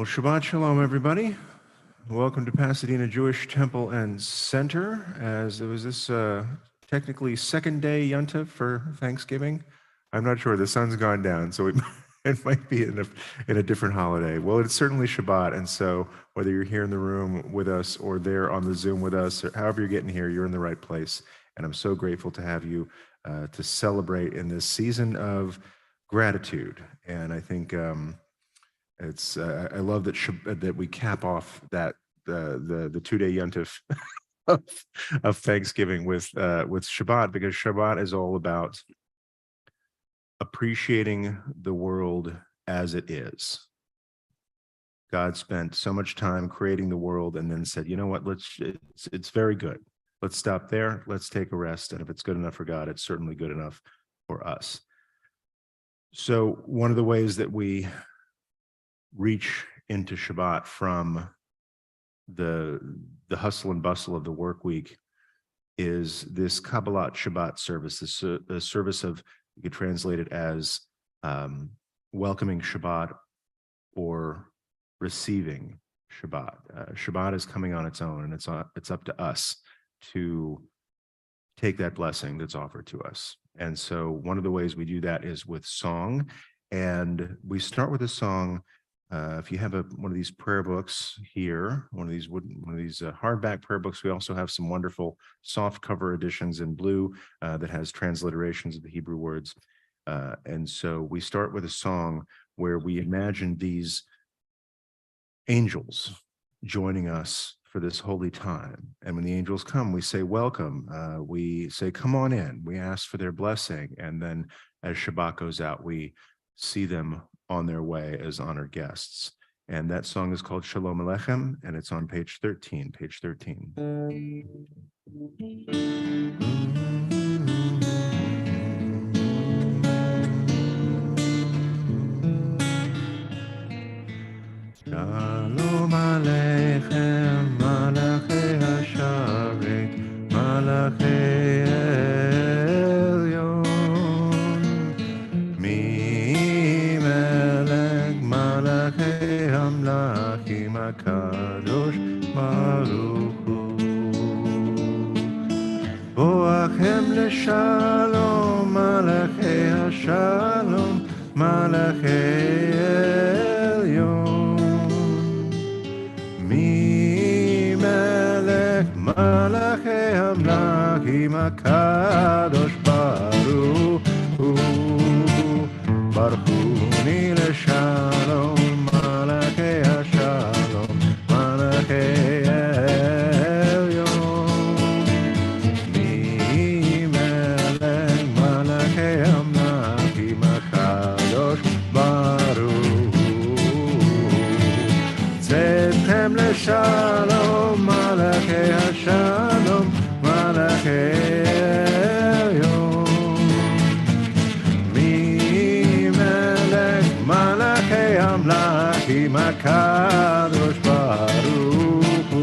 Well, Shabbat Shalom, everybody. Welcome to Pasadena Jewish Temple and Center. As it was this technically second day Yontif for Thanksgiving. I'm not sure. The sun's gone down, so it might be in a different holiday. Well, it's certainly Shabbat, and so whether you're here in the room with us or there on the Zoom with us, or however you're getting here, you're in the right place. And I'm so grateful to have you to celebrate in this season of gratitude. And I think it's I love that we cap off that the 2-day Yontif of Thanksgiving with Shabbat, because Shabbat is all about appreciating the world as it is. God spent so much time creating the world and then said, you know what, it's very good. Let's stop there. Let's take a rest. And if it's good enough for God, it's certainly good enough for us. So one of the ways that we reach into Shabbat from the hustle and bustle of the work week is this Kabbalat Shabbat service, the service of, you could translate it as welcoming Shabbat or receiving Shabbat. Shabbat is coming on its own, and it's up to us to take that blessing that's offered to us. And so one of the ways we do that is with song, and we start with a song. If you have one of these prayer books here, one of these hardback prayer books, we also have some wonderful soft cover editions in blue that has transliterations of the Hebrew words. And so we start with a song where we imagine these angels joining us for this holy time. And when the angels come, we say, welcome. We say, come on in. We ask for their blessing. And then as Shabbat goes out, we see them on their way as honored guests. And that song is called Shalom Aleichem, and it's on page 13. Shalom Aleichem, Malachei Hasharet, Malachei Elyon, Malachei Hamlachim HaKadosh Baruch Hu. Boachem leshalom, Malachei Hashalom, Malachei Elyon. Mi melech Malachei Hamlachim HaKadosh Baruch Hu. Baruch Hu Shalom, Malachei Hashalom, Malachei Elyon. Mi melech Malachei Hamlachim HaKadosh Baruch Hu. Tzedchem leshalom, Malachei Hashalom, Malachei Elyon. Malachei Hamlachim HaKadosh Baruch Hu.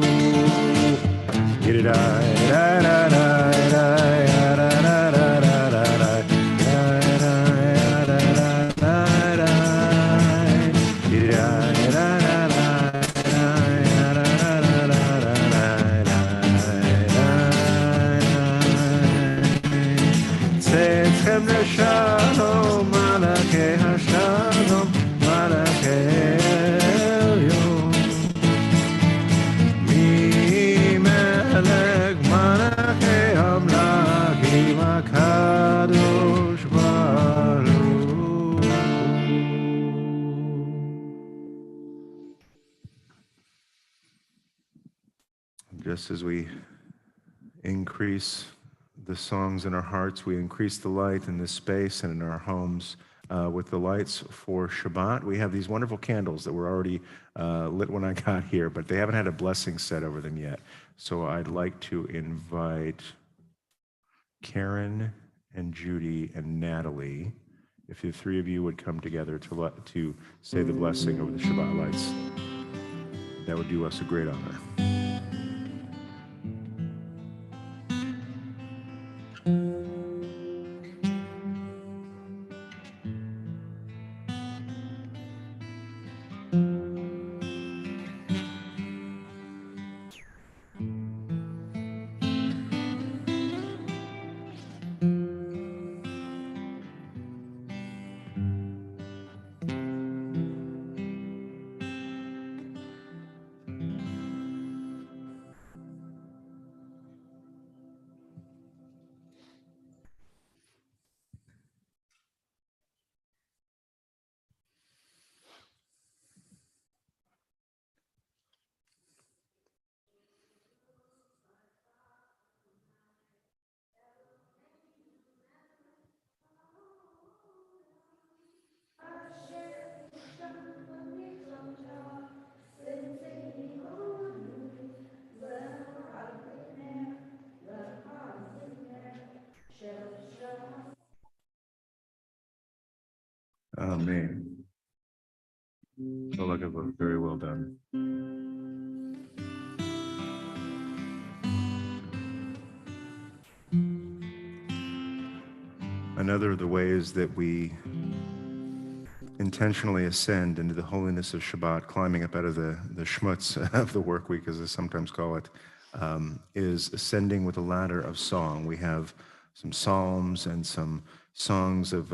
Tzedchem leshalom, Malachei Hashalom, Malachei Elyon. Mi melech Malachei Hamlachim HaKadosh Baruch. Just as we increase the songs in our hearts. We increase the light in this space and in our homes with the lights for Shabbat. We have these wonderful candles that were already lit when I got here, but they haven't had a blessing said over them yet. So I'd like to invite Karen and Judy and Natalie, if the three of you would come together to say the blessing over the Shabbat lights. That would do us a great honor. Amen. Oh, look at that. Very well done. Another of the ways that we intentionally ascend into the holiness of Shabbat, climbing up out of the schmutz of the work week, as I sometimes call it, is ascending with a ladder of song. We have some psalms and some songs of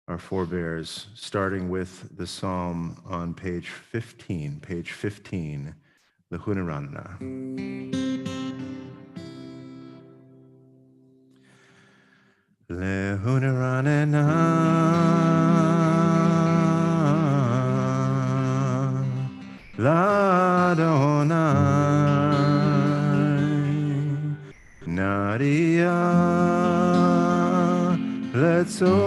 our forebears, starting with the psalm on page 15, the Hunaranana. Lehunaranana, Ladonai, Nadia, Letzoishenu,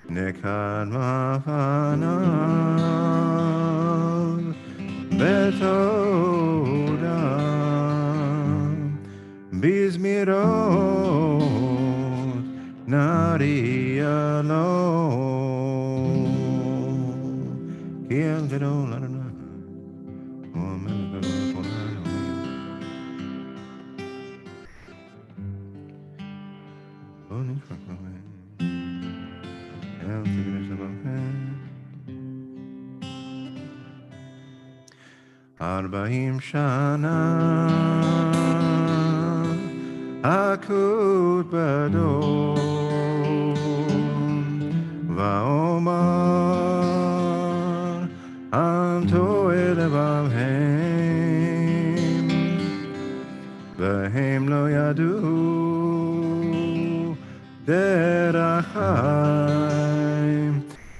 Nekad Mafanav, Betoda. Bizmirot Nariano Kiel Gedol Adonai Omen Gadol Arba'im Shana Akut Badon Vaomar Anto Elevavhem Vahem Lo Yadu Derachai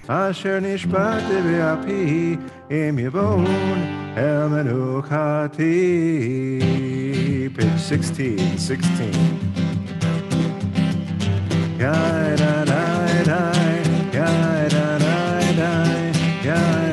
Asher Nishbati Be'api Im Yevon El Menukati. Page 16. Guide, guide, guide, guide, guide,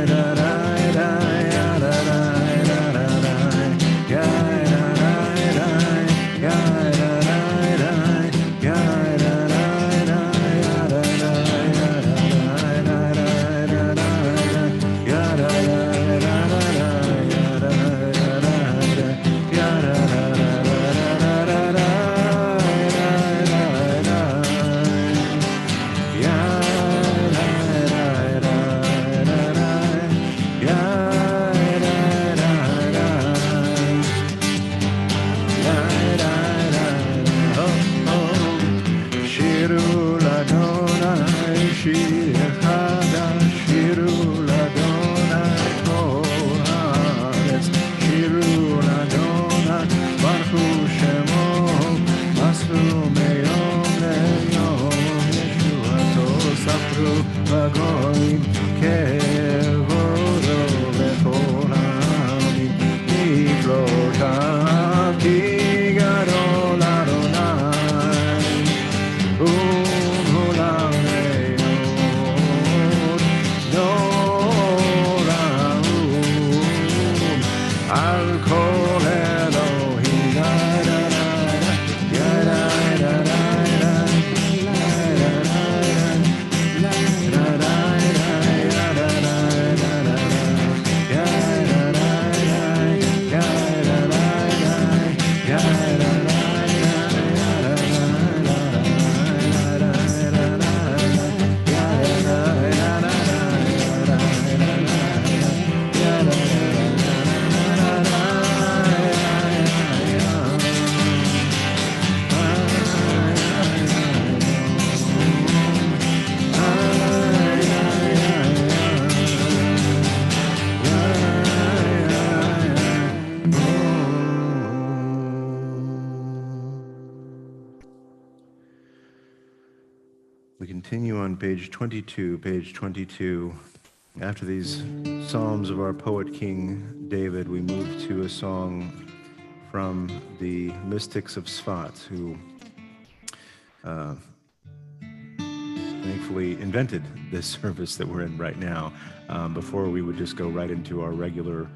We continue on page 22. Page 22. After these psalms of our poet king David, we move to a song from the mystics of Sfat, who thankfully invented this service that we're in right now. Before, we would just go right into our regular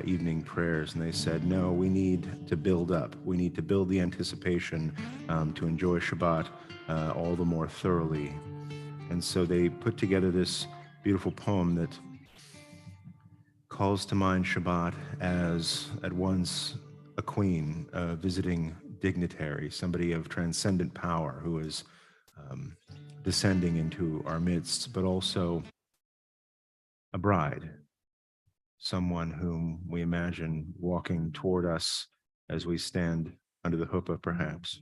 evening prayers, and they said, no, we need to build up. We need to build the anticipation to enjoy Shabbat all the more thoroughly. And so they put together this beautiful poem that calls to mind Shabbat as at once a queen, a visiting dignitary, somebody of transcendent power who is descending into our midst, but also a bride, someone whom we imagine walking toward us as we stand under the huppah, perhaps,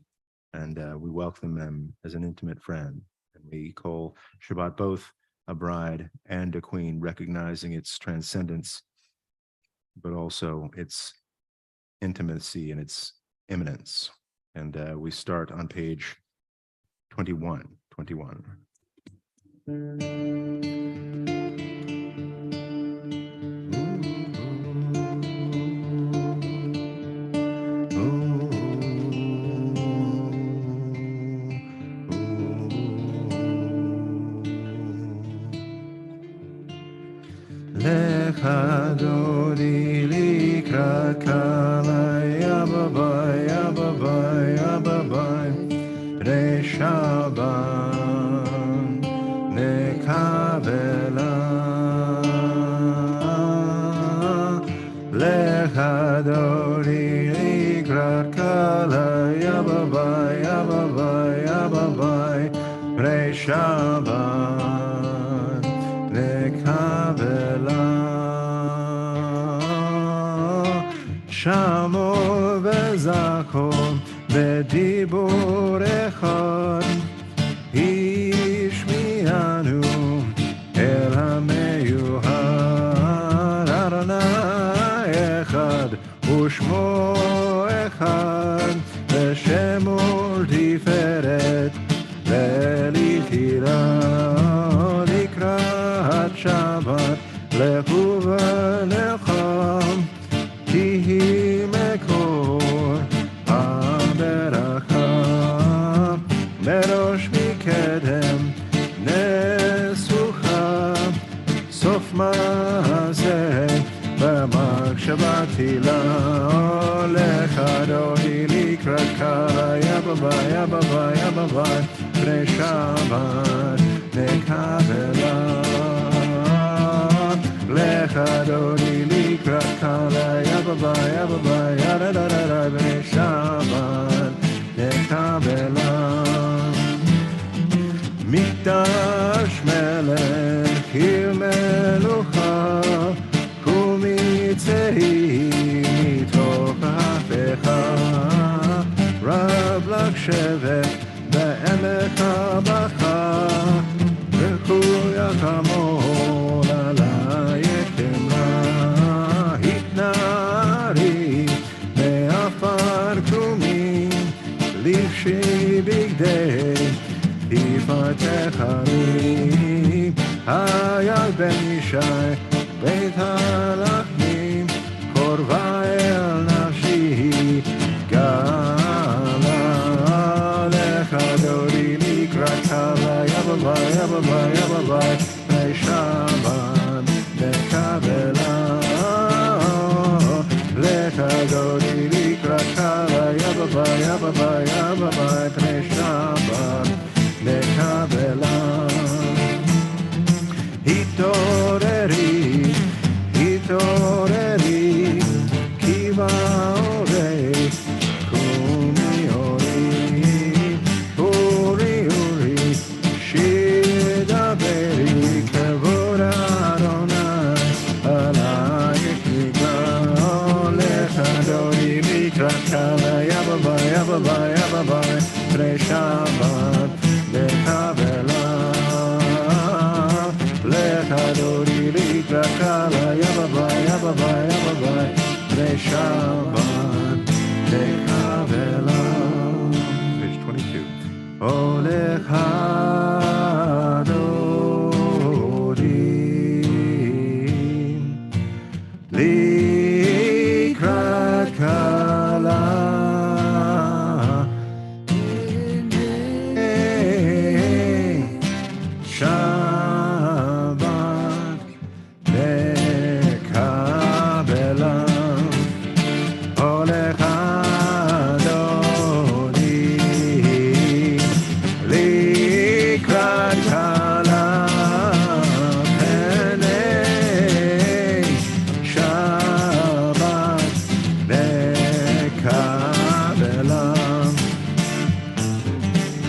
and we welcome them as an intimate friend. And we call Shabbat both a bride and a queen, recognizing its transcendence, but also its intimacy and its imminence. And we start on page 21. Lecha dodi likrat kalai ababai ababai ababai reshaban nekavela lecha dodi likrat kalai ababai ababai ababai reshaban nekavela Shamo v'zachor v'dibur echad Ishmianu el hameyuhad Adonai echad u'shmo echad v'shemo tiferet v'litila likrat Shabbat lechu v'necham Kihi mekor ha-beraka Merosh mikedem nesucha Sof ma'aseh b'machshavat tila Lecha dodi likrat kalai ababai ababai ababai B'nei Shabbat nekavela Lecha dodi likrat kalai ababai ababai adadadada b'nei Shabbat nekavela Mikdash melech hir melucha kumitzei mitoch ha'afecha Rab lak shevet be'emek habacha v'chu yakamol alayech hitnari me'afar krumim livshi bigdei tifatech hayal ben Yishai beit halachmim korva el nafshi gala lecha dodi likrat kalai ababai ababai ababai b'nei Shabbat nekavela lecha dodi likrat kalai ababai ababai ababai b'nei Shabbat nekavela Hitoreri, hitoreri, kiva orei, kumi ori, uri uri, shidaberi, kavod Adonai, alayich nigla, lecha dodi likrat kalai ababai ababai ababai, b'nei Shabbat nekavela. Lecha dodi likrat kalai ababai ababai ababai b'nei Shabbat nekavela. Page 22. O lecha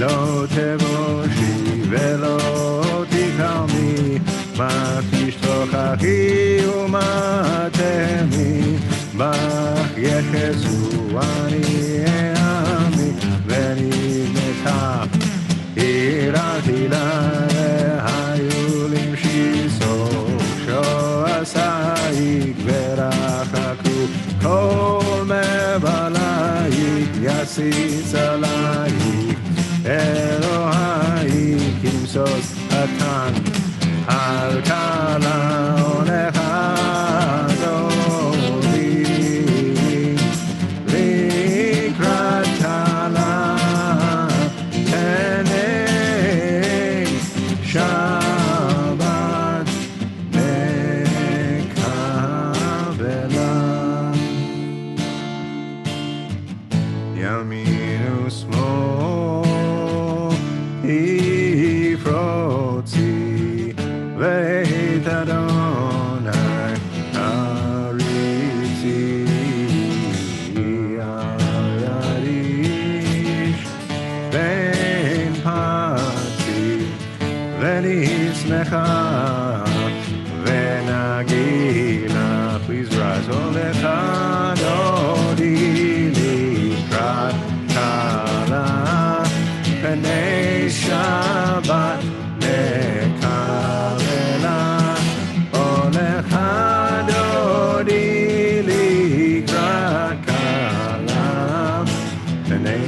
לא תבושי ולא תקרמי, מה תשתוכחי ומה תהמי, בך יחזו עניי עמי, ונבנתה עיר עתידה, והיו למשי סוף שועשייך, ורחקו כל מבלייך, יסיס עלייך אלוהייך, כמשוש קטן על קלה הולך אדוני, לקראת קלה הנה שבת מקבלה. ימין ושמאל יפרוצי, ואת אדוני הריצי, על ידיש בין פרצי, ונשמחה ונגילה. Please rise. הולך דודי לקראת קלה, פני שבת מקבלה. הולך דודי לקראת קלה, פני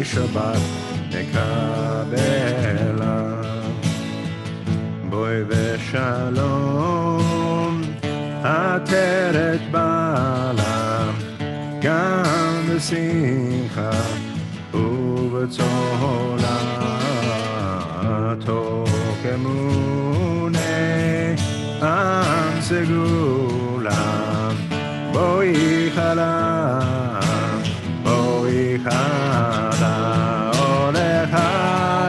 שבת מקבלה. בואי ושלום עטרת בעלה, גם בשמחה ובצהלה, תוך אמוני עם סגולה. בואי חלה, בואי חלה, הולך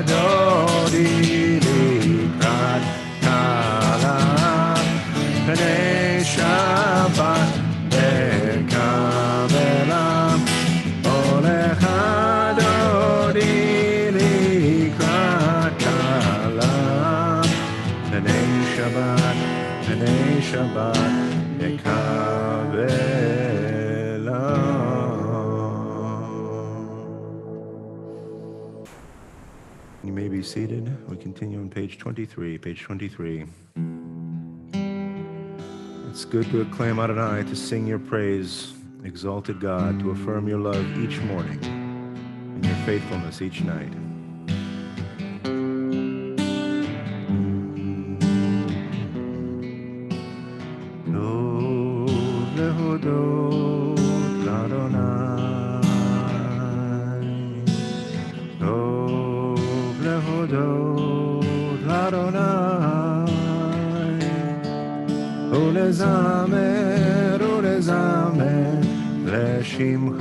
דודי לקראת קלה, פני שבת מקבלה. הולך דודי לקראת קלה, פני שבת מקבלה. You may be seated. We continue on page 23. Page 23. It's good to acclaim Adonai, to sing your praise, exalted God, to affirm your love each morning and your faithfulness each night. Tov lehodot l'Adonai, Tov lehodot l'Adonai, ולזמר לשמך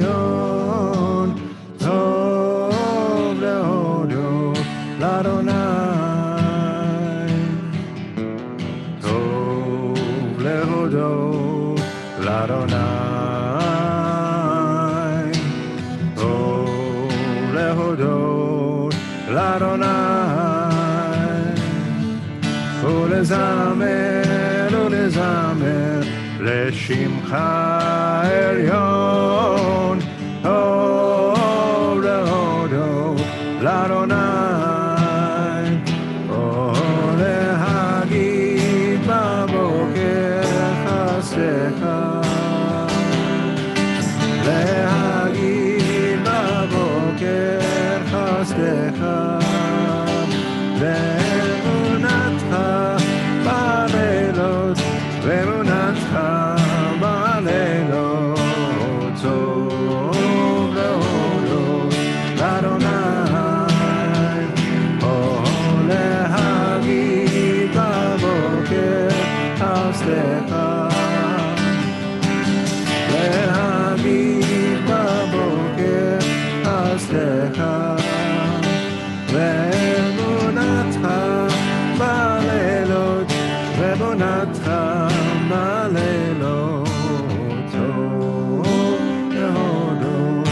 עליון, טוב להודות לאדוני, טוב להודות לאדוני, טוב להודות לאדוני, ולזמר לשמך עליון, טוב להודות לאדוני, או להגיד בבוקר חסדך, להגיד בבוקר חסדך, ואמונתך בלילות, ואמונתך בלילות, טוב להודות לאדוני, או להגיד בבוקר חסדך, להגיד בבוקר חסדך, ואמונתך בלילות, ואמונתך בלילות, טוב להודות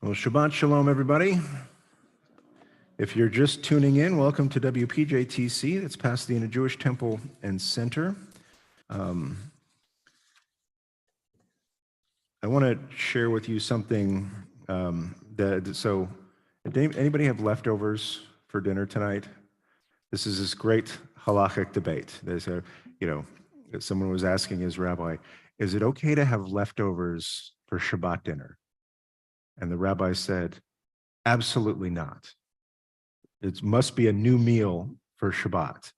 Well, Shabbat Shalom, everybody. If you're just tuning in, welcome to WPJTC. That's Pasadena Jewish Temple and Center. I want to share with you something so did anybody have leftovers for dinner tonight? This is this great halachic debate. There's someone was asking his rabbi, is it okay to have leftovers for Shabbat dinner? And the rabbi said, absolutely not. It must be a new meal for Shabbat.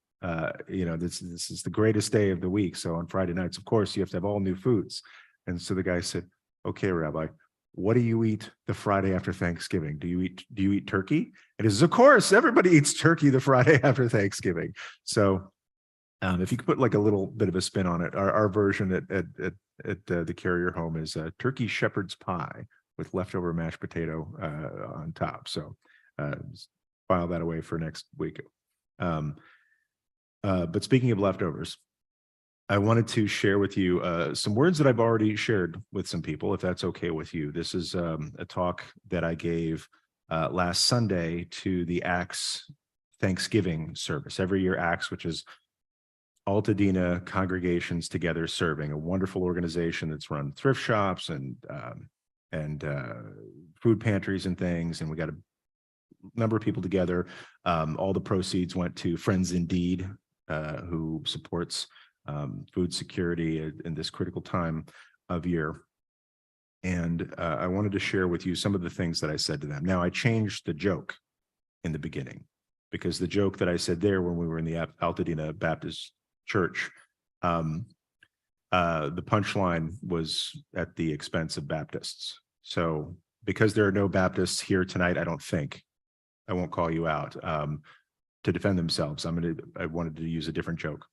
This is the greatest day of the week. So on Friday nights, of course, you have to have all new foods. And so the guy said, okay, Rabbi, what do you eat the Friday after Thanksgiving? Do you eat turkey? And he says, of course, everybody eats turkey the Friday after Thanksgiving. So if you could put like a little bit of a spin on it, our version at the Carrier home is turkey shepherd's pie with leftover mashed potato on top. So file that away for next week. But speaking of leftovers, I wanted to share with you some words that I've already shared with some people, if that's okay with you. This is a talk that I gave last Sunday to the Acts Thanksgiving service. Every year, Acts, which is Altadena congregations together serving, a wonderful organization that's run thrift shops and food pantries and things. And we got a number of people together. All the proceeds went to Friends Indeed, who supports food security in this critical time of year. And I wanted to share with you some of the things that I said to them. Now, I changed the joke in the beginning because the joke that I said there when we were in the Altadena Baptist Church, the punchline was at the expense of Baptists. So because there are no Baptists here tonight, I don't think, I won't call you out, to defend themselves. I wanted to use a different joke.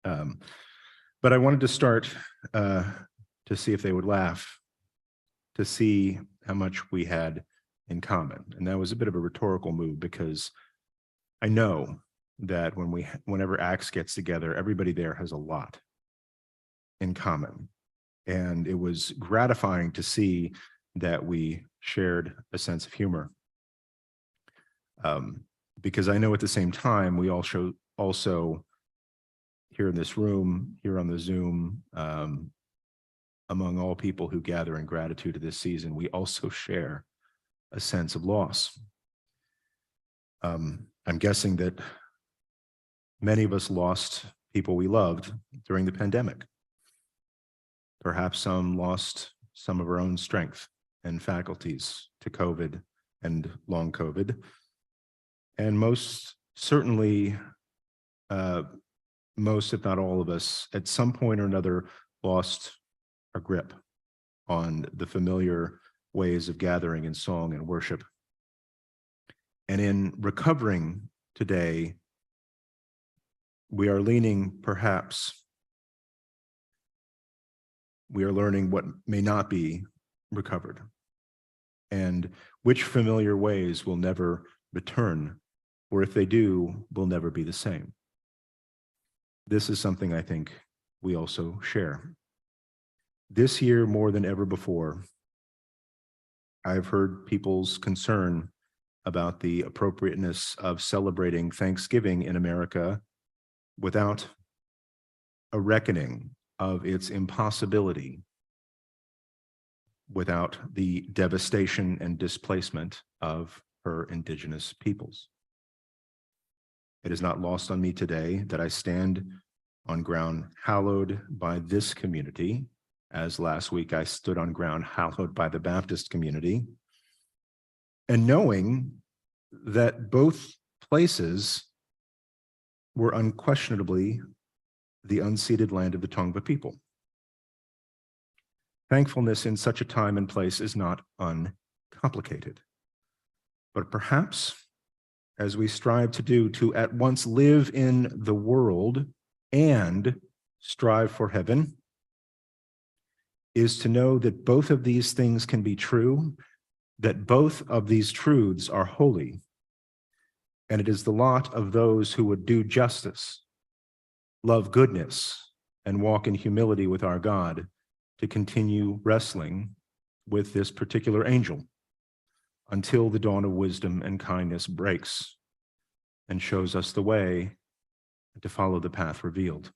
But I wanted to start to see if they would laugh, to see how much we had in common. And that was a bit of a rhetorical move because I know that whenever Acts gets together, everybody there has a lot in common. And it was gratifying to see that we shared a sense of humor. Because I know at the same time, we also here in this room, here on the Zoom, among all people who gather in gratitude to this season, we also share a sense of loss. I'm guessing that many of us lost people we loved during the pandemic. Perhaps some lost some of our own strength and faculties to COVID and long COVID. And most certainly, most, if not all of us, at some point or another, lost our grip on the familiar ways of gathering in song and worship. And in recovering today, we are leaning, perhaps, we are learning what may not be recovered and which familiar ways will never return, or if they do, will never be the same. This is something I think we also share. This year, more than ever before, I've heard people's concern about the appropriateness of celebrating Thanksgiving in America without a reckoning of its impossibility, without the devastation and displacement of her indigenous peoples. It is not lost on me today that I stand on ground hallowed by this community as last week I stood on ground hallowed by the Baptist community, and knowing that both places were unquestionably the unceded land of the Tongva people. Thankfulness in such a time and place is not uncomplicated. But perhaps, as we strive to do, to at once live in the world and strive for heaven, is to know that both of these things can be true, that both of these truths are holy, and it is the lot of those who would do justice, love goodness, and walk in humility with our God to continue wrestling with this particular angel until the dawn of wisdom and kindness breaks and shows us the way to follow the path revealed.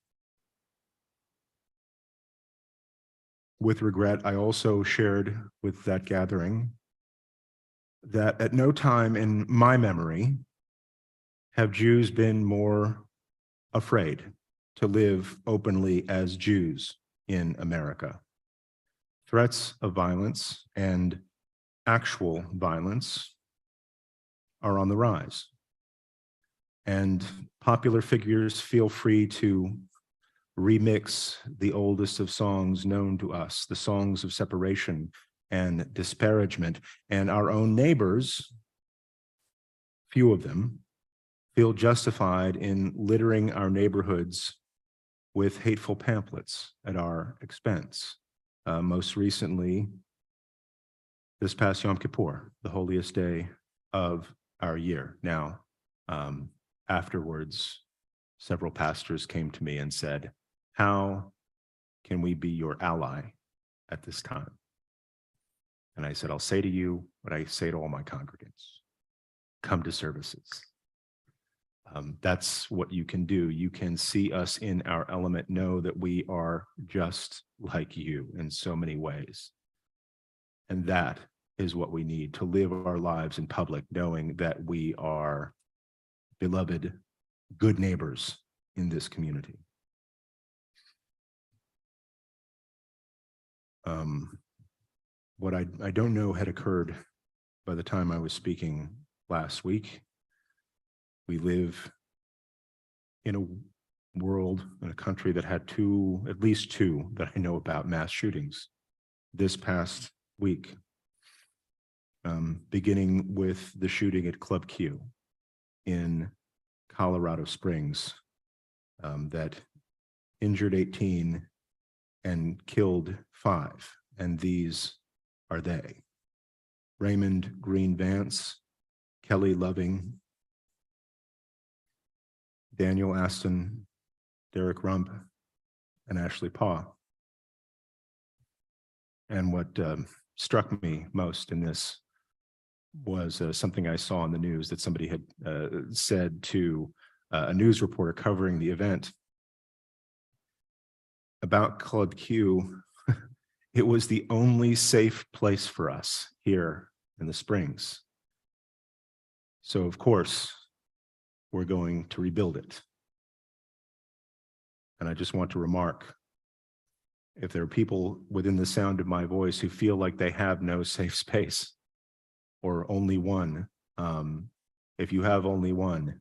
With regret, I also shared with that gathering that at no time in my memory have Jews been more afraid to live openly as Jews in America. Threats of violence and actual violence are on the rise. And popular figures feel free to remix the oldest of songs known to us, the songs of separation and disparagement. And our own neighbors, few of them, feel justified in littering our neighborhoods with hateful pamphlets at our expense. Most recently, this past Yom Kippur, the holiest day of our year. Now, afterwards, several pastors came to me and said, "How can we be your ally at this time?" And I said, "I'll say to you what I say to all my congregants. Come to services." That's what you can do. You can see us in our element, know that we are just like you in so many ways. And that is what we need to live our lives in public, knowing that we are beloved, good neighbors in this community. What I don't know had occurred by the time I was speaking last week. We live in a world, in a country that had at least two that I know about, mass shootings this past week, beginning with the shooting at Club Q in Colorado Springs that injured 18 and killed 5. And these are they: Raymond Green Vance, Kelly Loving, Daniel Aston, Derek Rump, and Ashley Paw. And what struck me most in this was something I saw in the news that somebody had said to a news reporter covering the event about Club Q. It was the only safe place for us here in the Springs. So, of course, we're going to rebuild it. And I just want to remark, if there are people within the sound of my voice who feel like they have no safe space or only one, if you have only one,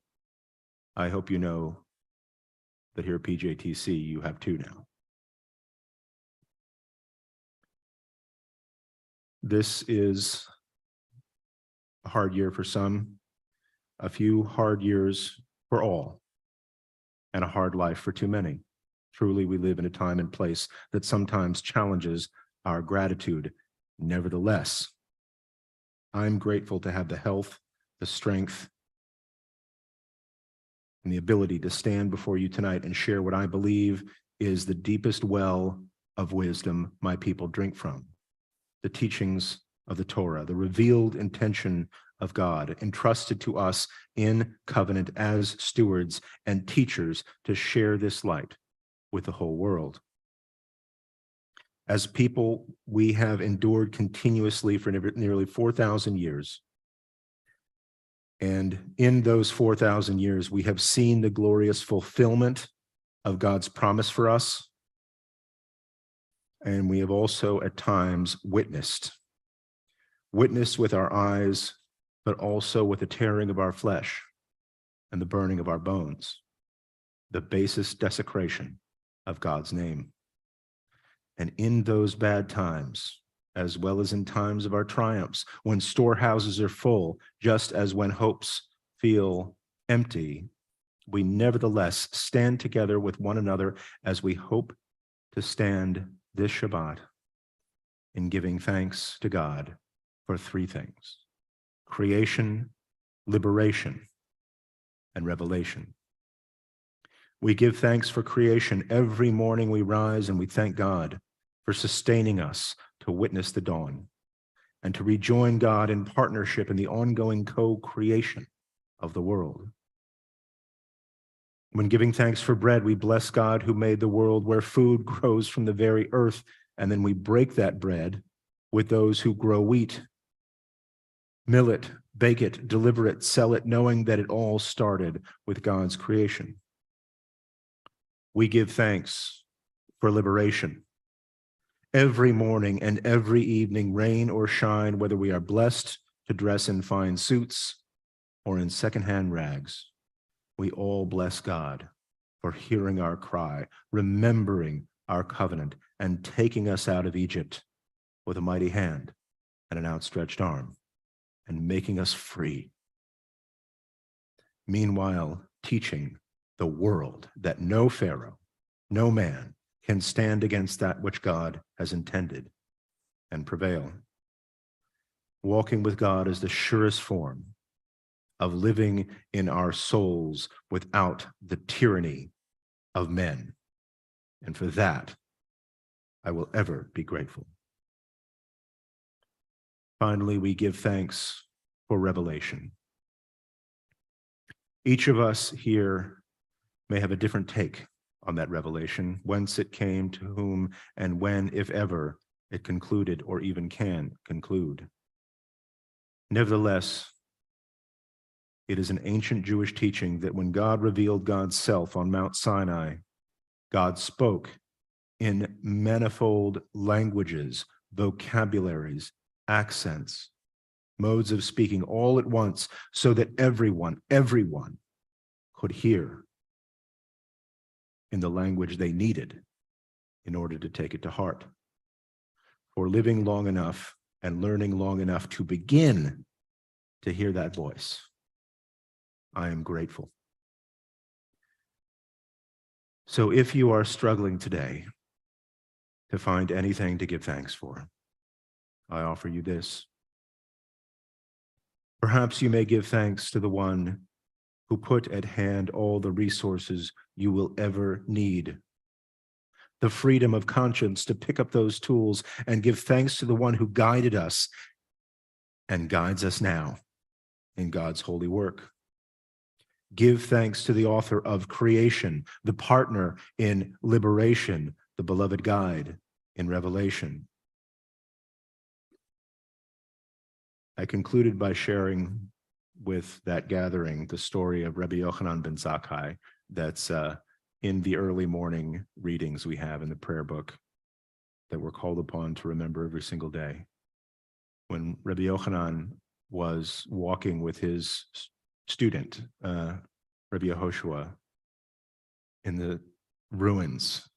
I hope you know that here at PJTC, you have 2 now. This is a hard year for some, a few hard years for all, and a hard life for too many. Truly, we live in a time and place that sometimes challenges our gratitude. Nevertheless, I'm grateful to have the health, the strength, and the ability to stand before you tonight and share what I believe is the deepest well of wisdom my people drink from: the teachings of the Torah, the revealed intention of God, entrusted to us in covenant as stewards and teachers to share this light with the whole world. As people, we have endured continuously for nearly 4,000 years. And in those 4,000 years, we have seen the glorious fulfillment of God's promise for us. And we have also at times witnessed with our eyes, but also with the tearing of our flesh and the burning of our bones, the basest desecration of God's name. And in those bad times, as well as in times of our triumphs, when storehouses are full, just as when hopes feel empty, we nevertheless stand together with one another as we hope to stand this Shabbat in giving thanks to God for three things: creation, liberation, and revelation. We give thanks for creation. Every morning we rise and we thank God for sustaining us to witness the dawn and to rejoin God in partnership in the ongoing co-creation of the world. When giving thanks for bread, we bless God who made the world where food grows from the very earth, and then we break that bread with those who grow wheat, mill it, bake it, deliver it, sell it, knowing that it all started with God's creation. We give thanks for liberation. Every morning and every evening, rain or shine, whether we are blessed to dress in fine suits or in secondhand rags, we all bless God for hearing our cry, remembering our covenant, and taking us out of Egypt with a mighty hand and an outstretched arm, and making us free. Meanwhile, teaching the world that no Pharaoh, no man can stand against that which God has intended and prevail. Walking with God is the surest form of living in our souls without the tyranny of men. And for that, I will ever be grateful. Finally, we give thanks for revelation. Each of us here may have a different take on that revelation, whence it came, to whom, and when, if ever, it concluded or even can conclude. Nevertheless, it is an ancient Jewish teaching that when God revealed God's self on Mount Sinai, God spoke in manifold languages, vocabularies, accents, modes of speaking all at once, so that everyone could hear in the language they needed in order to take it to heart. For living long enough and learning long enough to begin to hear that voice, I am grateful. So if you are struggling today to find anything to give thanks for, I offer you this. Perhaps you may give thanks to the one who put at hand all the resources you will ever need. The freedom of conscience to pick up those tools and give thanks to the one who guided us and guides us now in God's holy work. Give thanks to the author of creation, the partner in liberation, the beloved guide in revelation. I concluded by sharing with that gathering the story of Rabbi Yochanan ben Zakkai that's in the early morning readings we have in the prayer book that we're called upon to remember every single day. When Rabbi Yochanan was walking with his student, Rabbi Yehoshua, in the ruins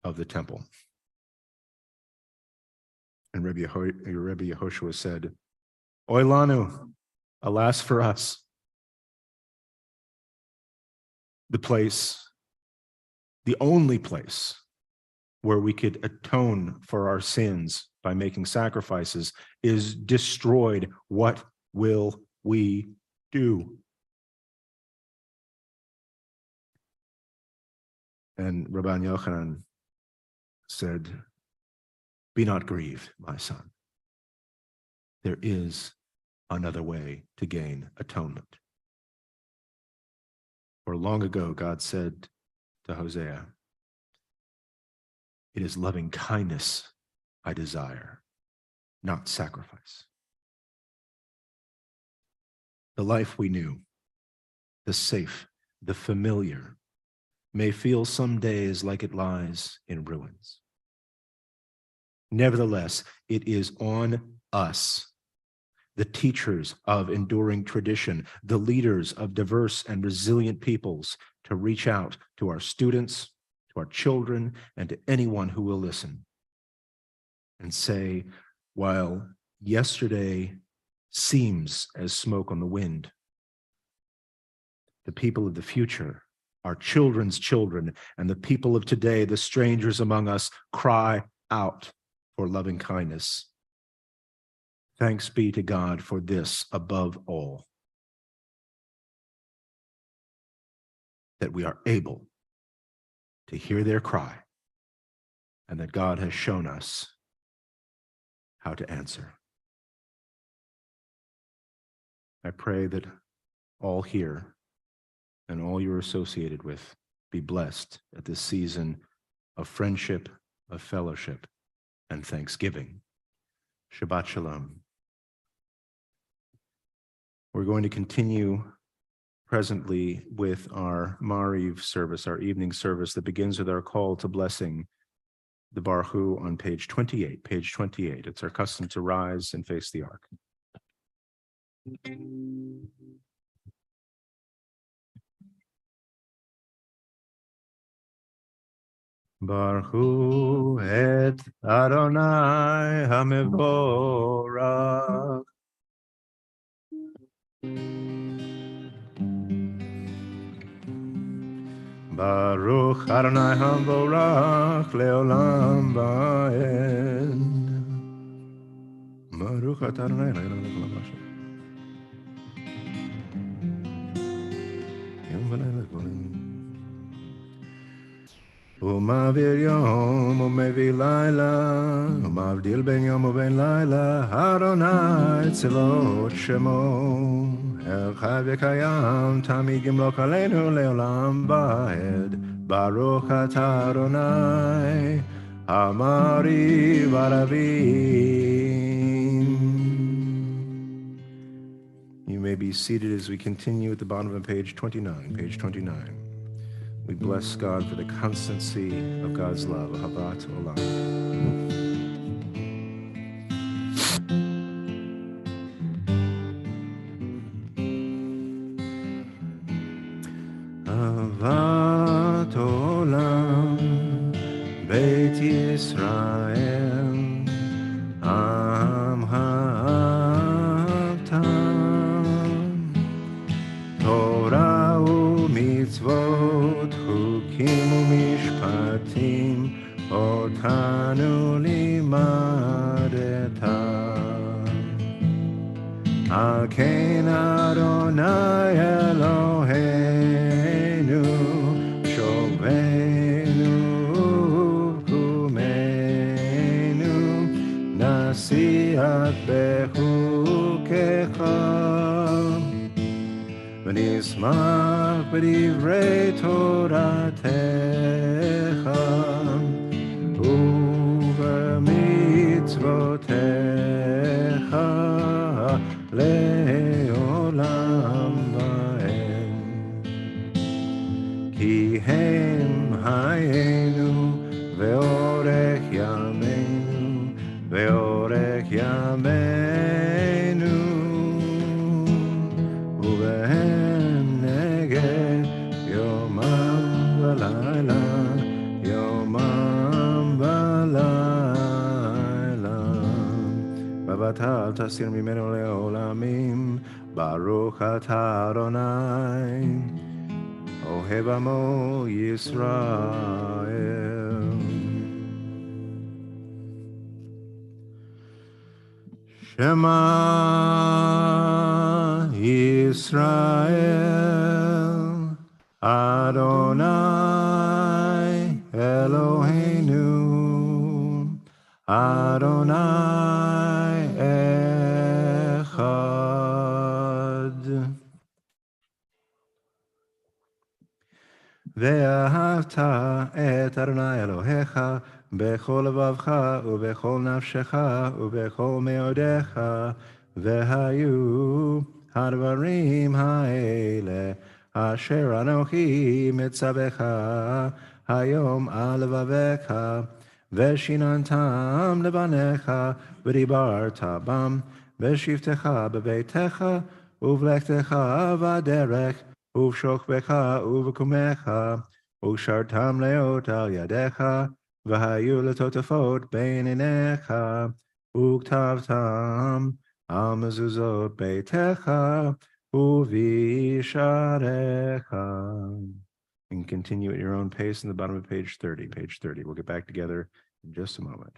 of the temple. And Rabbi Yehoshua said, "Oy lanu, alas for us." The place, the only place where we could atone for our sins by making sacrifices, is destroyed. What will we do? And Rabban Yochanan said, "Be not grieved, my son. There is another way to gain atonement." For long ago, God said to Hosea, "It is loving kindness I desire, not sacrifice." The life we knew, the safe, the familiar, may feel some days like it lies in ruins. Nevertheless, it is on us, the teachers of enduring tradition, the leaders of diverse and resilient peoples, to reach out to our students, to our children, and to anyone who will listen and say, while yesterday seems as smoke on the wind, the people of the future, our children's children, and the people of today, the strangers among us, cry out for loving kindness. Thanks be to God for this above all, that we are able to hear their cry, and that God has shown us how to answer. I pray that all here and all you're associated with be blessed at this season of friendship, of fellowship, and thanksgiving. Shabbat Shalom. We're going to continue presently with our Mariv service, our evening service that begins with our call to blessing, the Baruch Hu on page 28. Page 28. It's our custom to rise and face the ark. Baruch Hu et Adonai HaMevorach. Baruch Adonai HaMevorach Leolam Va'ed. Baruch Adonai Leolam Va'ed. ומעביר יום ומביא לילה, ומבדיל בין יום ובין לילה, אדוני צבאות שמו, אל חי וקיים, תמיד ימלוך עלינו לעולם ועד. ברוך אתה אדוני, המעריב ערבים. You may be seated as we continue at the bottom of page 29, page 29. We bless God for the constancy of God's love. Habat Olam. Habat Olam, Beit Yisrael, Am Ha'avtam, Torah u'mitzvot, חוקים ומשפטים, אותנו לימדת. על כן אדוני אלוהינו, שובנו וקומנו, נשיאת בחוקיך, ונשמח בדברי תורתך ובמצוותיך לעולם ועד. כי הם חיינו ואורך ימינו ואורך ימינו, ובהם נגד יומם ולילה, יומם ולילה. ובטל תסיר ממנו לעולמים, ברוך אתה אדוני, אוהב עמו ישראל. Shema Yisrael, Adonai Eloheinu, Adonai Echad. ואהבת את אדוני אלוהיך בכל לבבך ובכל נפשך ובכל מאודיך, והיו הדברים האלה אשר אנוכי מצווך היום על לבבך, ושיננתם לבניך, ודיברת בם, בשבתך בביתך, ובלכתך בדרך, ובשוכבך ובקומך, ושרתם לאות על ידיך, והיו לטוטפות בין עיניך, וכתבתם על מזוזות ביתך, ובישעריך. And continue at your own pace in the bottom of page 30. Page 30. We'll get back together in just a moment.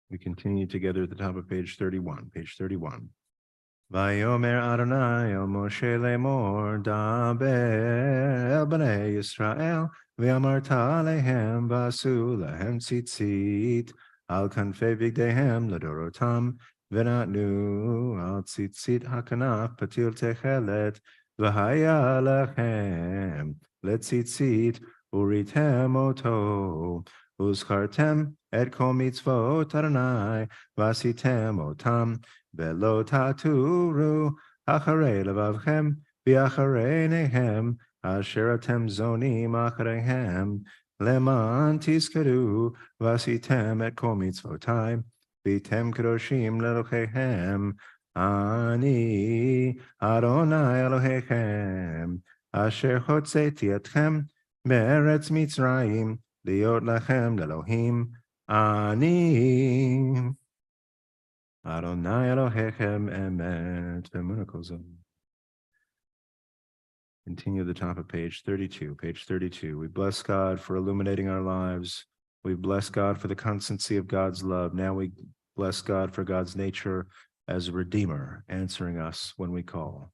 We continue together at the top of page 31. Page 31. Vayomer Adonai el Moshe lemor daber el bnei Yisrael v'amarta alehem v'asu lahem tzitzit al kanfei vigdehem ladorotam v'natnu al tzitzit hakanaf patil techelet v'haya lachem letzitzit uritem oto uzchartem et kol mitzvot Adonai v'asitem otam Velo taturu acharei levavchem v'acharei nehem asher atem zonim achareihem leman tiskadu v'asitem et kol mitzvotai v'tem kadoshim lelohehem ani Adonai Elohechem asher hotzeti etchem me'eretz Mitzrayim liot lachem lelohim ani Adonai Elohechem emet v'munakol. Continue at the top of page 32. Page 32. We bless God for illuminating our lives. We bless God for the constancy of God's love. Now we bless God for God's nature as a redeemer, answering us when we call.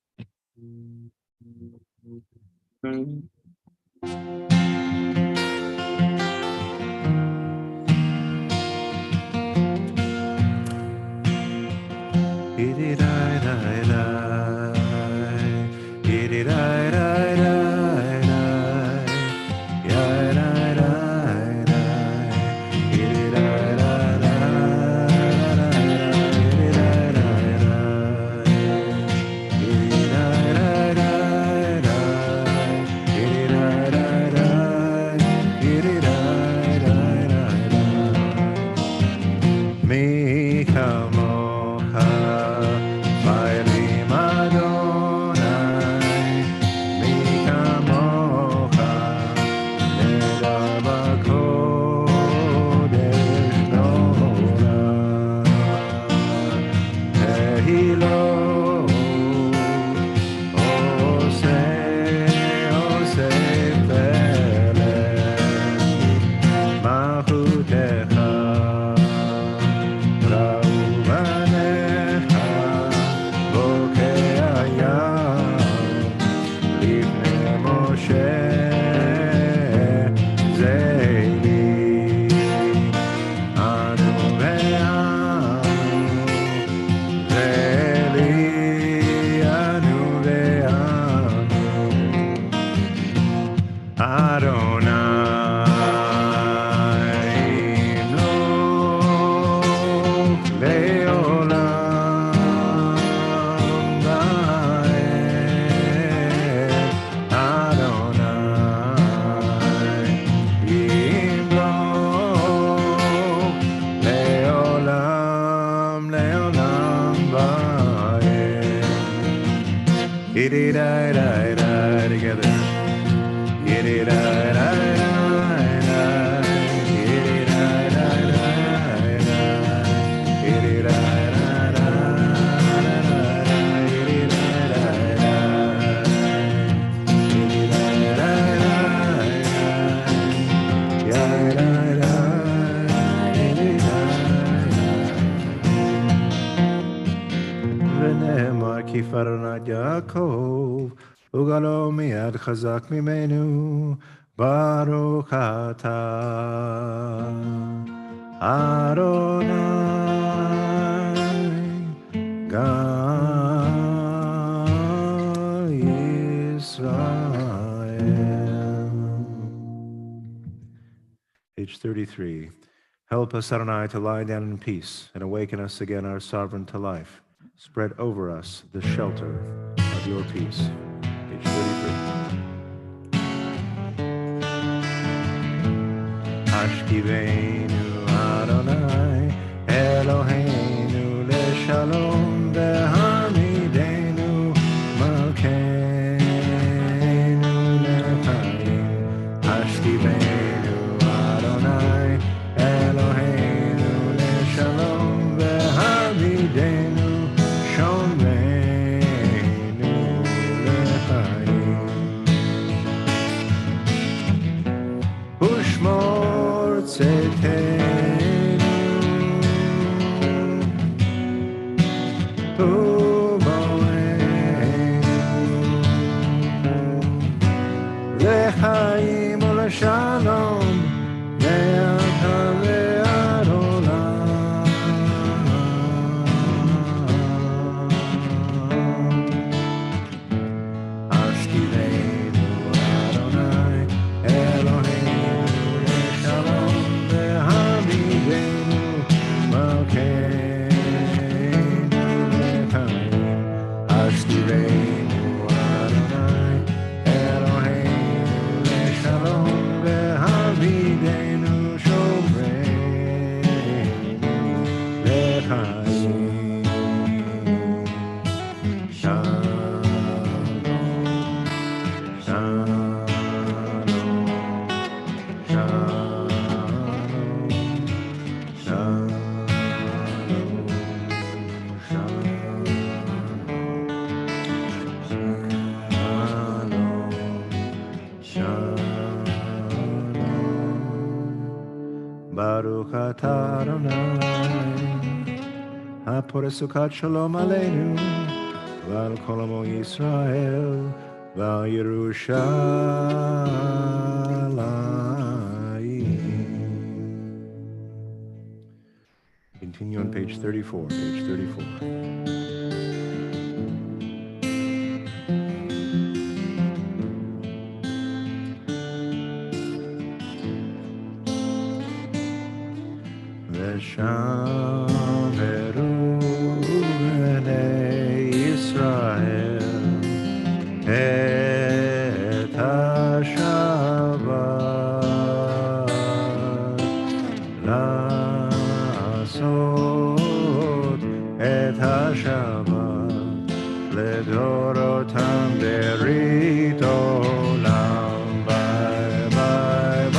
Yaakov, Ugalo miad chazak mimenu, Baruch atah Adonai Gal Yisrael. Page 33. Help us, Adonai, to lie down in peace and awaken us again, our sovereign, to life. Spread over us the shelter of your peace. Page 33. Ashkivenu Adonai Eloheinu leshalom vehamidenu malkeinu lechaim. Ashkivenu Adonai Eloheinu leshalom vehamidenu shomreinu lechaim. Ushmor tzedkenu u'moenu lechaim u'leshalom le'ata le'ad olam. Ashkivenu Adonai Eloheinu leshalom vehamidenu malkeinu lechaim. Ashkivenu Adonai Eloheinu leshalom vehamidenu shomreinu lechaim. Shalom, shalom, shalom, shalom, shalom. Baruch atah Adonai הפורס סוכת שלום עלינו ועל כל עמו ישראל ועל ירושלים. Continue on page 34. Page 34. ושמרו בני ישראל את השבת לעשות את השבת לדורותם ברית עולם. ביי ביי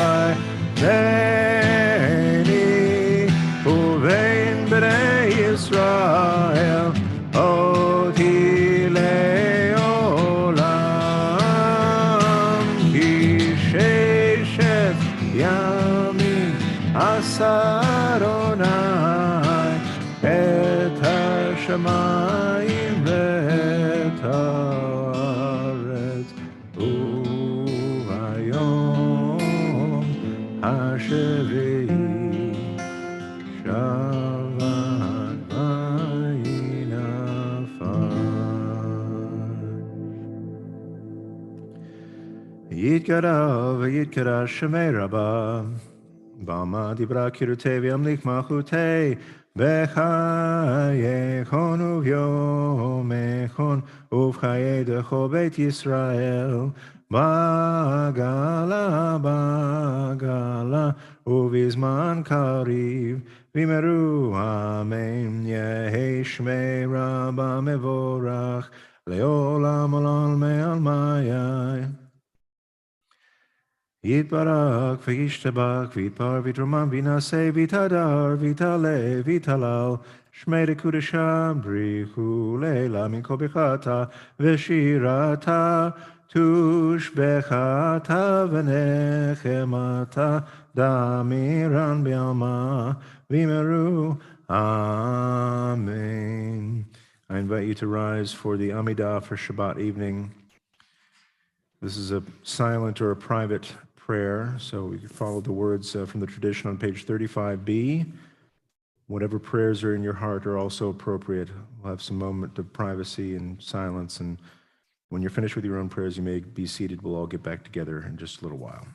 ביי ביני ובין בני ישראל אותי לעולם. כי ששת ימים עשה אדוני את השמיים ואת הארץ, וביום השביעי שבת וינפש. יתגדל ויתקדש שמי רבה בעלמא דיברה קירותי וימליך מלכותי בחייכון וביומכון ובחיי דכל בית ישראל בעגלה בעגלה ובזמן קריב ואמרו אמן. יהי שמי רבה מבורך לעולם עולם מעלמי. יתברך וישתבח ויתפאר ויתרומם וינשא ויתהדר ויתעלה ויתהלל שמי לקודשא בריחו לעילא מכל ברכתה ושירתה תושבחתה ונחמתה דמירן בעלמא ואמרו Amen. I invite you to rise for the Amidah for Shabbat evening. This is a silent or a private prayer. So we can follow the words from the tradition on page 35B. Whatever prayers are in your heart are also appropriate. We'll have some moment of privacy and silence. And when you're finished with your own prayers, you may be seated. We'll all get back together in just a little while.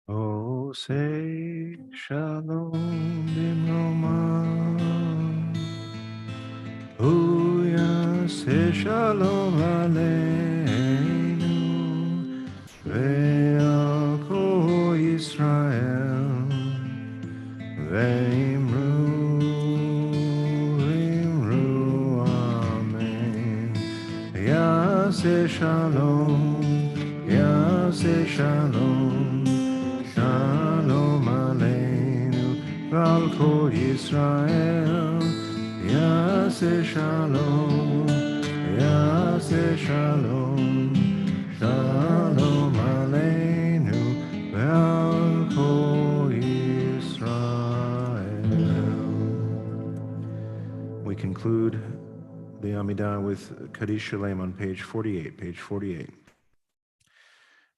Oh, say shalom bimromah. Oh, yeah, say shalom aleinu. Ve'al kol Yisrael. Ve'imru, imru, amen. Yaseh shalom, yaseh shalom. Shalom aleinu v'al kol Yisrael. Yaseh shalom, yaseh shalom. Shalom aleinu v'al kol Yisrael. We conclude the Amidah with Kaddish Shalem on page 48. Page 48.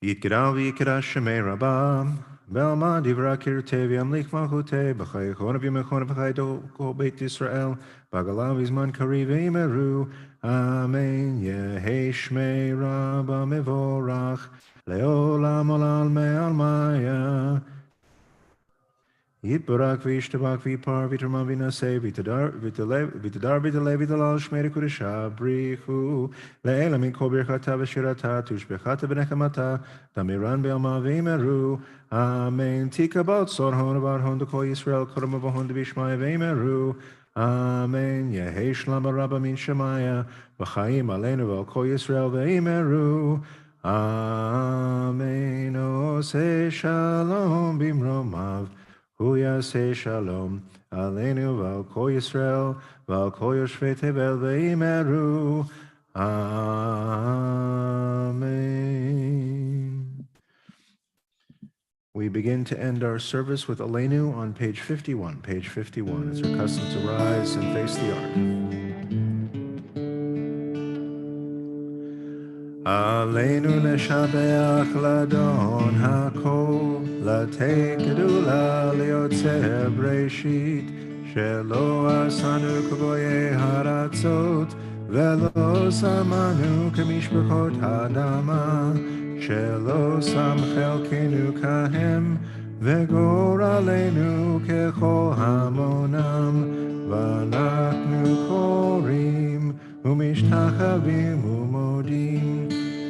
Yitgedal v'yikra shemei rabam, ve'alma divra kirtei v'yamlich malchutei, b'chai echon v'yimechon v'chai kol Beit Yisrael, b'agalav v'zman kari v'imeru, amen, yehi shmei rabba mevorach, le'olam olal me'almaya. Yitbarak v'yishtabak v'yipar v'yiterma v'ynaseh v'yitadar v'yitalev shmei kudesha brichu le'ela min kol birchata v'shirata tushbechata v'nechamata damiran be'alma v'yimeru amen tikabot sorhon v'arhon d'kol Yisrael kodam v'hon d'vishmaya v'yimeru amen yehi shlam rabba min shemaya v'chaim aleinu v'al kol Yisrael v'yimeru Amen. Ose shalom bimromav. Hu yaseh shalom. Aleinu val kol Yisrael. Val kol yoshvei tevel veimeru. Amen. We begin to end our service with Aleinu on page 51. Page 51. It's our custom to rise and face the ark. Aleinu leshabeach ladon hakol, latei kedula liotze breshit, shelo asanu kavoye haratzot, velo samanu kamishpachot hadama, shelo sam chelkenu kahem, vegor aleinu kechol hamonam, vanachnu korim, umishtachavim umodim,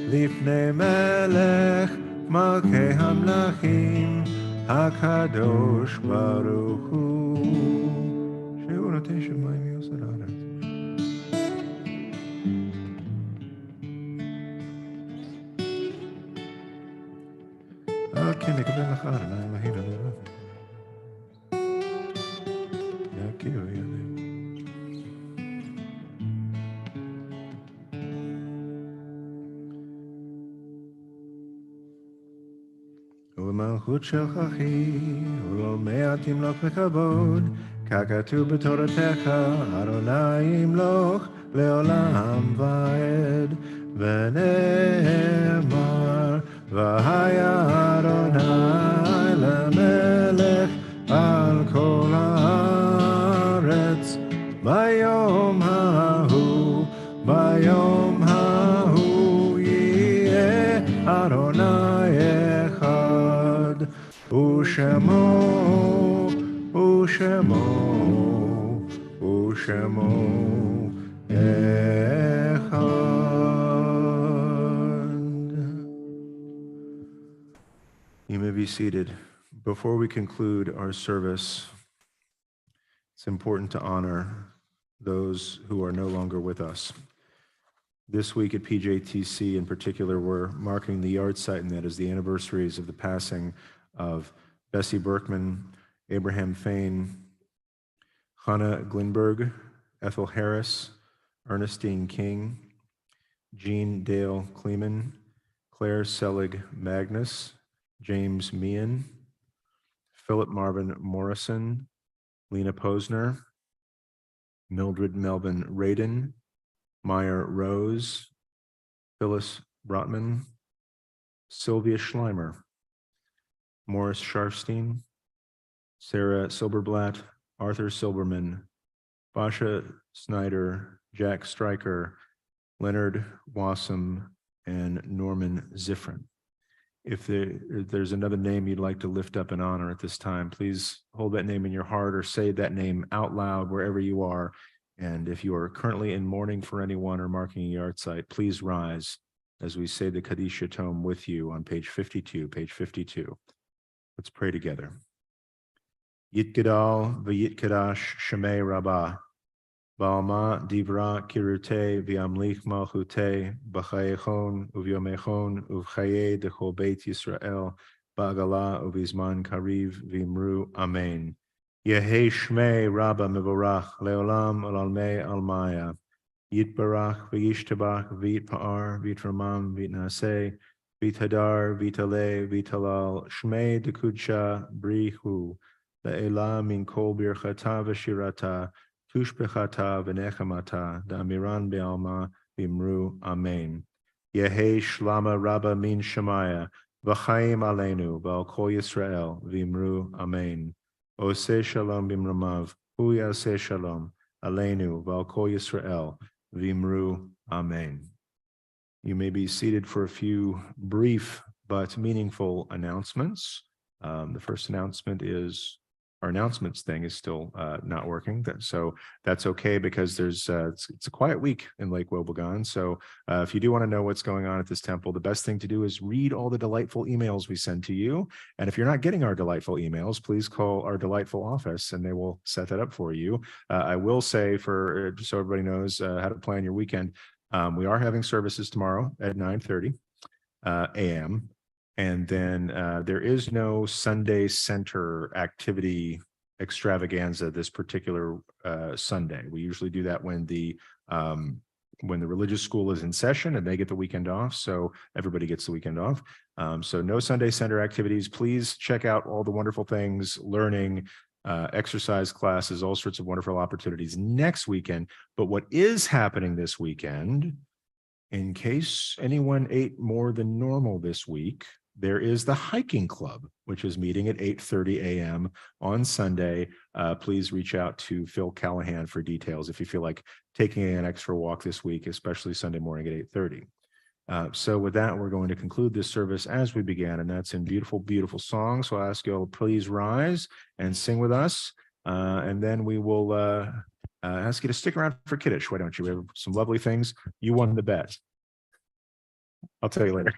לפני מלך מלכי המלכים, הקדוש ברוך הוא. שהוא נותן שמיים יוסד הארץ. על כן נקבל לך אדוני אלוהינו לעולם. יכירו ידינו. ובמלכות שלך אחי, ולא מעט ימלוך בכבוד, ככתוב בתורתך, אדוני ימלוך לעולם ועד, ונאמר, והיה אדוני למלך על כל הארץ, ביום ההוא, ביום ההוא יהיה אדוני אחד, ושמו, ושמו, ושמו אחד. You may be seated. Before we conclude our service, it's important to honor those who are no longer with us. This week at PJTC in particular, we're marking the yard site, and that is the anniversaries of the passing of Bessie Berkman, Abraham Fain, Hannah Glinberg, Ethel Harris, Ernestine King, Jean Dale Kleeman, Claire Selig Magnus, James Meehan, Philip Marvin Morrison, Lena Posner, Mildred Melvin Radin, Meyer Rose, Phyllis Brotman, Sylvia Schleimer, Morris Sharfstein, Sarah Silberblatt, Arthur Silberman, Basha Snyder, Jack Stryker, Leonard Wassam, and Norman Ziffrin. If there's another name you'd like to lift up in honor at this time, please hold that name in your heart or say that name out loud wherever you are. And if you are currently in mourning for anyone or marking a yard site, please rise as we say the Kaddish Tome with you on page 52, page 52. Let's pray together. Yitgadal v'yitkadash shemei rabbah, ba'alma divra kirute v'amlich malchute, b'chayechon uvyomechon uvchaye dechol beit Yisrael, ba'agala uvizman kariv v'imru amen. Yehi shmei rabba mevorach leolam olalmei almaya. Yitbarach v'yishtabach v'yitpa'ar v'yitramam v'yitnaseh v'yithadar v'yitale v'yitalal shmei dekudsha brihu le'ela min kol birchata v'shirata tushbechata v'nechamata da'amiran be'alma v'imru amen. Yehi shlama rabba min shemaya v'chaim aleinu v'al kol Yisrael v'imru amen. Oseh shalom bimramav, hu yaseh shalom, aleinu v'al kol Yisrael, v'imru amen. You may be seated for a few brief but meaningful announcements. The first announcement is our announcements thing is still not working. So that's okay because there's it's a quiet week in Lake Wobegon. So if you do want to know what's going on at this temple, the best thing to do is read all the delightful emails we send to you. And if you're not getting our delightful emails, please call our delightful office and they will set that up for you. I will say for just so everybody knows how to plan your weekend, we are having services tomorrow at 9:30. a.m. And then there is no Sunday center activity extravaganza this particular Sunday. We usually do that when the religious school is in session and they get the weekend off. So everybody gets the weekend off. So no Sunday center activities. Please check out all the wonderful things, learning, exercise classes, all sorts of wonderful opportunities next weekend. But what is happening this weekend, in case anyone ate more than normal this week, there is the hiking club, which is meeting at 8:30 a.m. on Sunday. Please reach out to Phil Callahan for details if you feel like taking an extra walk this week, especially Sunday morning at 8:30. So with that, we're going to conclude this service as we began, and that's in beautiful, beautiful song. So I ask you all, please rise and sing with us. And then we will ask you to stick around for Kiddush. Why don't you? We have some lovely things. You won the bet. I'll tell you later.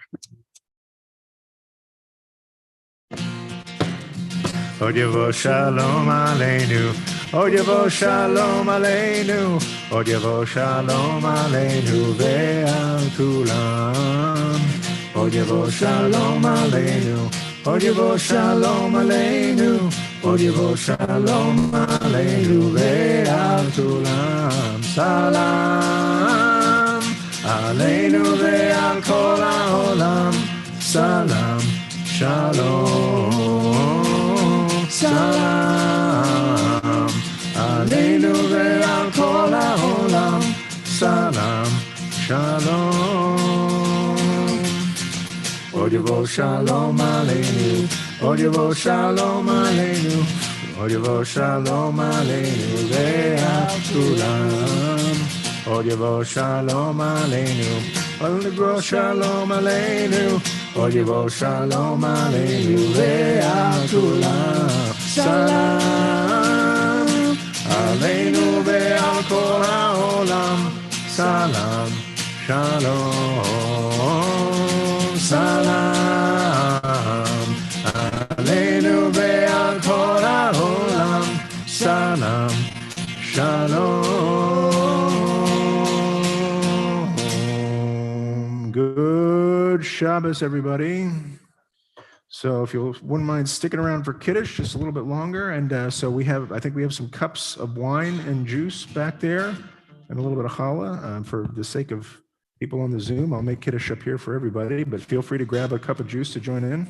Od Yavo Shalom Aleinu, Od Yavo Shalom Aleinu, Od Yavo Shalom Aleinu ve'al kulam. Od Yavo Shalom Aleinu, Od Yavo Shalom Aleinu, Od Yavo Shalom Aleinu ve'al kulam. Salam Aleinu ve'al kol ha'olam. Salam Shalom. Salam Aleinu ve'al kol ha'olam. Salam Shalom. Od Yavo Shalom Aleinu, Od Yavo Shalom Aleinu, Od Yavo Shalom Aleinu ve'al kulam. Od Yavo Shalom Aleinu, Od Yavo Shalom Aleinu, Od Yavo Shalom Aleinu ve'al kulam. Salam Aleinu ve'al kol ha'olam. Salam Shalom. Salam Aleinu ve'al kol ha'olam. Salam Shalom. Good Shabbos, everybody. So if you wouldn't mind sticking around for Kiddush just a little bit longer. And so I think we have some cups of wine and juice back there and a little bit of challah. For the sake of people on the Zoom, I'll make Kiddush up here for everybody, but feel free to grab a cup of juice to join in.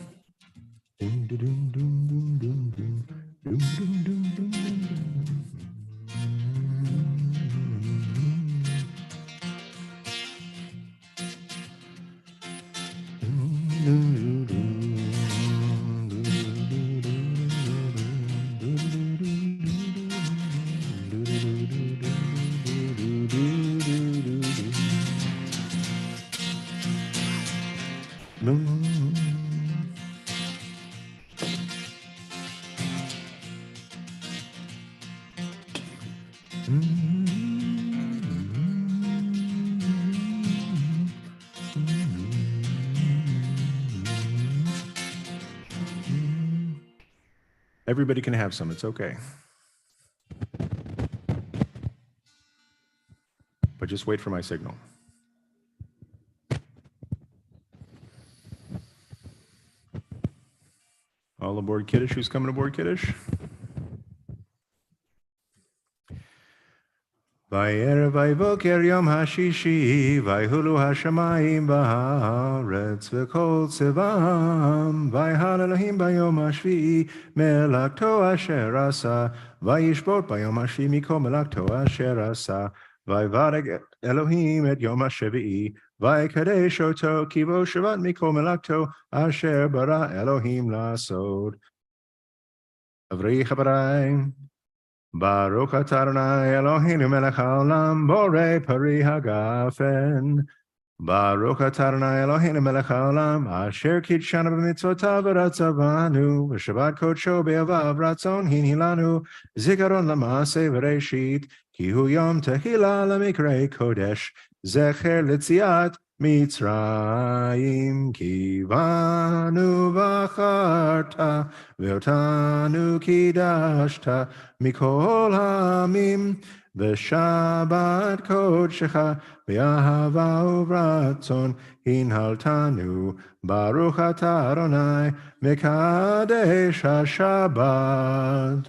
Everybody can have some, it's okay. But just wait for my signal. All aboard Kiddush, who's coming aboard Kiddush? Va'erev va'boker yom hashishi, va'hulu hashamayim ba'haaretz, v'kol tzevam, va'hal Elohim b'yom hashvi'i, melakto asher asa, va'yishbot b'yom hashvi'i mikol melakto asher asa, va'vareg Elohim et yom hashevi'i, va'kadesh oto kivo shavat mikol melakto asher bara Elohim la'asod. Avrei chavarayim. Baruch atah Adonai Eloheinu melech haolam borei pari hagafen. Baruch atah Adonai Eloheinu melech haolam asher kitshanu b'mitzvotav v'ratzavanu v'shabbat kodsho be'avav ratzon hinhilanu zikaron l'maaseh v'reishit ki hu yom tehila l'mikrei kodesh zecher l'tziat Mitzrayim kivanu v'acharta ve'otanu kidashta mikol hamim v'shabbat kodshecha v'ahava uvratzon hinhaltanu baruch atah Adonai mekadesh haShabbat.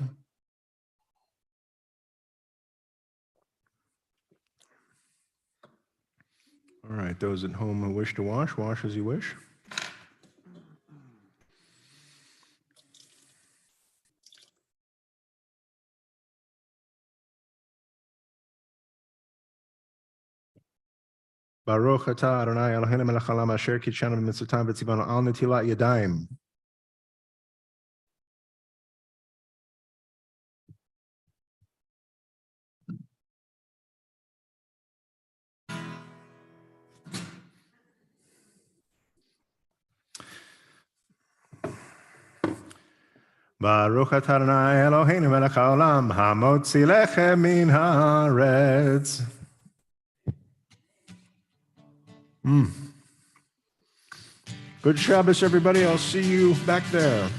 All right, those at home who wish to wash, wash as you wish. Baruch atah Adonai Eloheinu melech haolam asher kitshanu b'mitzvotav v'tzivanu al netilat yadayim. Baruch atah Adonai Eloheinu melech haolam hamotzi lechem min haaretz. Good Shabbos, everybody. I'll see you back there.